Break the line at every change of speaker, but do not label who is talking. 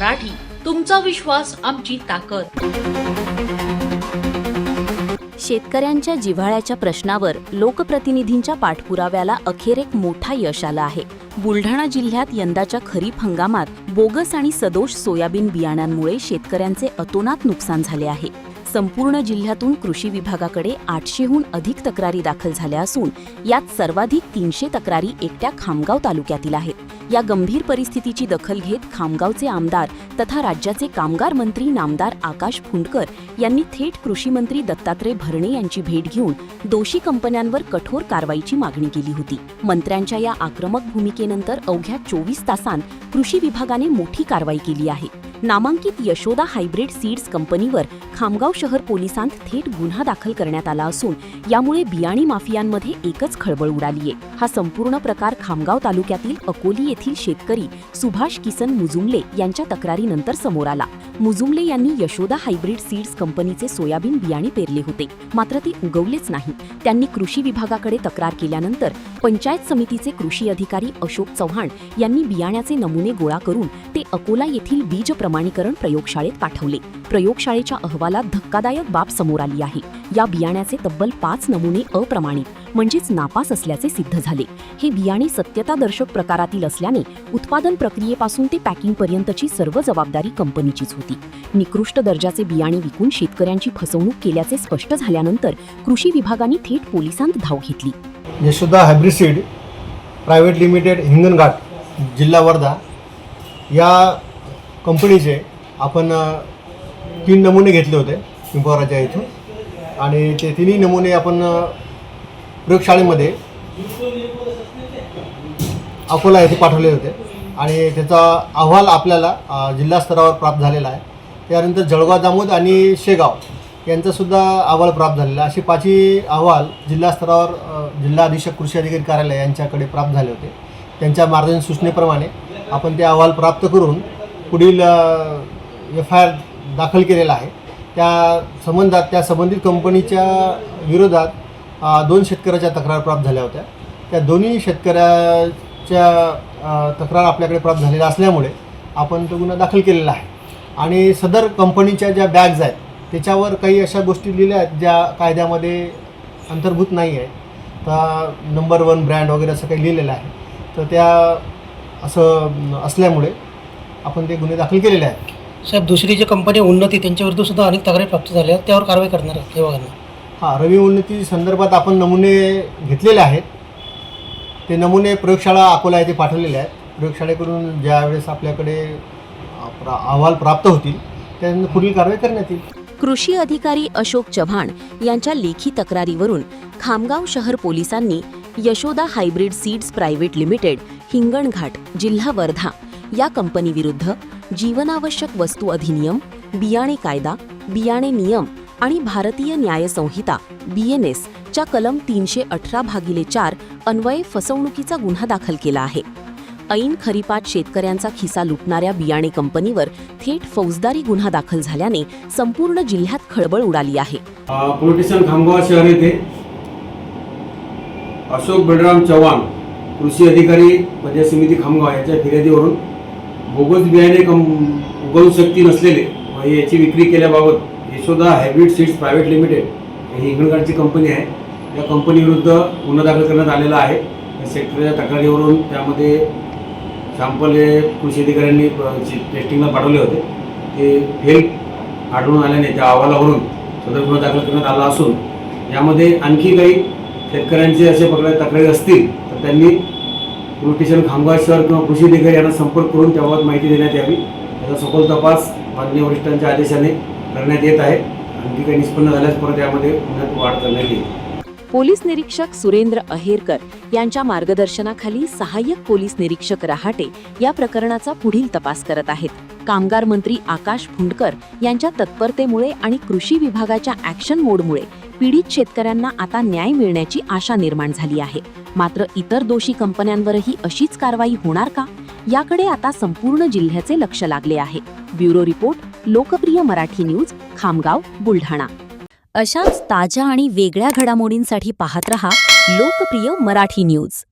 मराठी, तुमचा विश्वास आमची ताकद।
शेतकऱ्यांच्या जिव्हाळ्याच्या प्रश्नावर लोकप्रतिनिधींच्या पाठपुराव्याला अखेर एक मोठा यश आलं आहे। बुलढाणा जिल्ह्यात यंदाच्या खरीप हंगामात बोगस आणि सदोष सोयाबीन बियाण्यांमुळे शेतकऱ्यांचे अतोनात नुकसान झाले आहे। संपूर्ण जिल्ह्यातून कृषी विभागाकडे 800हून अधिक तक्रारी दाखल झाल्या असून यात सर्वाधिक 300 तक्रारी एकट्या खामगाव तालुक्यातील आहेत। या गंभीर परिस्थितीची दखल घेत खामगावचे आमदार तथा राज्याचे कामगार मंत्री नामदार आकाश फुंडकर यांनी थेट कृषी मंत्री दत्तात्रय भरणे यांची भेट घेऊन दोषी कंपन्यांवर कठोर कारवाईची मागणी केली होती। मंत्र्यांच्या या आक्रमक भूमिकेनंतर अवघ्या 24 तासांत कृषी विभागाने मोठी कारवाई केली आहे। नामांकित यशोदा हायब्रिड सीड्स कंपनीवर खामगाव शहर पोलिसांत थेट गुन्हा दाखल करण्यात आला असून यामुळे बियाणी माफियांमध्ये एकच खळबळ उडाली आहे। हा संपूर्ण प्रकार खामगाव तालुक्यातील अकोली येथील शेतकरी सुभाष किसन मुजुमले यांच्या तक्रारीनंतर समोर आला। मुजुमले यांनी यशोदा हायब्रिड सीड्स कंपनीचे सोयाबीन बियाणे पेरले होते, मात्र ते उगवलेच नाही। त्यांनी कृषी विभागाकडे तक्रार केल्यानंतर पंचायत समितीचे कृषी अधिकारी अशोक चव्हाण यांनी बियाण्याचे नमुने गोळा करून ते अकोला येथील बीज प्रमाणीकरण प्रयोगशाळेत पाठवले। प्रयोगशाळेच्या अहवालात धक्कादायक बाब समोर आली आहे। या बियाण्याचे तब्बल 5 नमुने अप्रमाणित म्हणजेच नापास असल्याचे सिद्ध झाले। हे बियाणे सत्यतादर्शक प्रकारातील असल्याने उत्पादन प्रक्रियेपासून ते पॅकिंगपर्यंतची सर्व जबाबदारी कंपनीचीच होती। निकृष्ट दर्जाचे बियाणे विकून शेतकऱ्यांची फसवणूक केल्याचे स्पष्ट झाल्यानंतर कृषी विभागाने थेट पोलिसांत धाव घेतली।
Yashoda hybrid seed private limited Hinganghat जिल्हा वर्धा या कंपनीचे आपण 3 नमुने घेतले होते पिंपराच्या इथून आणि ते 3ही नमुने आपण प्रयोगशाळेमध्ये अकोला येथे पाठवले होते आणि त्याचा अहवाल आपल्याला जिल्हा स्तरावर प्राप्त झालेला आहे। त्यानंतर जळगाव जामोद आणि शेगाव यांचासुद्धा अहवाल प्राप्त झालेला। असे 5ही अहवाल जिल्हा स्तरावर जिल्हा अधीक्षक कृषी अधिकारी कार्यालय यांच्याकडे प्राप्त झाले होते। त्यांच्या मार्गदर्शन सूचनेप्रमाणे आपण ते अहवाल प्राप्त करून पुढील FIR दाखल केलेला आहे। त्या संबंधित कंपनीच्या विरोधात 2 शेतकऱ्याच्या तक्रार प्राप्त झाल्या होत्या। त्या दोन्ही शेतकऱ्याच्या तक्रार आपल्याकडे प्राप्त झालेल्या असल्यामुळे आपण तो गुन्हा दाखल केलेला आहे आणि सदर कंपनीच्या ज्या बॅग्स आहेत त्याच्यावर काही अशा गोष्टी लिहिल्या आहेत ज्या कायद्यामध्ये अंतर्भूत नाही आहे। तर नंबर 1 ब्रँड वगैरे असं काही लिहिलेलं आहे। तर त्या असं असल्यामुळे आपण ते गुन्हे दाखल केलेले आहेत।
साहेब, दुसरी जी कंपनी उन्नती त्यांच्याविरुद्ध सुद्धा अनेक तक्रारी प्राप्त झाल्या, त्यावर कारवाई करणार आहे विभागाने?
हां, रवी उन्नती संदर्भात आपण नमुने घेतलेले आहेत। ते नमुने प्रयोगशाळा अकोला येथे पाठवलेले आहेत। प्रयोगशाळेकडून ज्यावेळेस आपल्याकडे अहवाल प्राप्त होतील त्यानंतर पुढील कारवाई करण्यात येईल।
कृषी अधिकारी अशोक चव्हाण यांच्या लेखी तक्रारीवरून खामगाव शहर पोलिसांनी Yashoda hybrid seeds private limited Hinganghat जिल्हा वर्धा या कंपनीविरुद्ध जीवनावश्यक वस्तू अधिनियम, बियाणे कायदा, बियाणे नियम आणि भारतीय न्याय संहिता BNS च्या कलम 318/4 अन्वये फसवणुकीचा गुन्हा दाखल केला आहे। ऐन खरीपात शेतकऱ्यांचा खिसा लुटणाऱ्या बियाणे कंपनीवर थेट फौजदारी गुन्हा दाखल झाल्याने संपूर्ण जिल्ह्यात खळबळ उडाली आहे।
पोलीस स्टेशन खामगाव शहर येथे अशोक बलराम चव्हाण कृषी अधिकारी पंचायत समिती खामगाव यांच्या फिर्यादीवरून बोगस बियाणे उगवू शकती नसलेले व याची विक्री केल्याबाबत Yashoda hybrid seeds private limited ही हिंगणघाटची कंपनी आहे, या कंपनीविरुद्ध गुन्हा दाखल करण्यात आलेला आहे। शेतकऱ्याच्या तक्रारीवरून त्यामध्ये सॅम्पल हे कृषी अधिकाऱ्यांनी टेस्टिंगला पाठवले होते। ते फेल आढळून आल्याने त्या अहवालावरून सदर गुन्हा दाखल करण्यात आला असून यामध्ये आणखी काही शेतकऱ्यांचे असे तक्रारी असतील तर त्यांनी पोलीस स्टेशन खामगाव शहर किंवा कृषी अधिकारी यांना संपर्क करून त्याबाबत माहिती देण्यात यावी। याचा सखोल तपास माननीय वरिष्ठांच्या आदेशाने करण्यात येत आहे। आणखी काही निष्पन्न झाल्यास परत यामध्ये गुन्ह्यात वाढ करण्यात येईल।
पोलीस निरीक्षक सुरेंद्र अहेरकर यांच्या मार्गदर्शनाखाली सहाय्यक पोलीस निरीक्षक रहाटे या प्रकरणाचा पुढील तपास करत आहेत। कामगार मंत्री आकाश फुंडकर यांच्या तत्परतेमुळे आणि कृषी विभागाच्या ॲक्शन मोडमुळे पीडित शेतकऱ्यांना आता न्याय मिळण्याची आशा निर्माण झाली आहे। मात्र इतर दोषी कंपन्यांवरही अशीच कारवाई होणार का, याकडे आता संपूर्ण जिल्ह्याचे लक्ष लागले आहे। ब्युरो रिपोर्ट, लोकप्रिय मराठी न्यूज, खामगाव, बुलढाणा। अशाच ताज्या आणि वेगळ्या घडामोडींसाठी पाहत रहा लोकप्रिय मराठी न्यूज।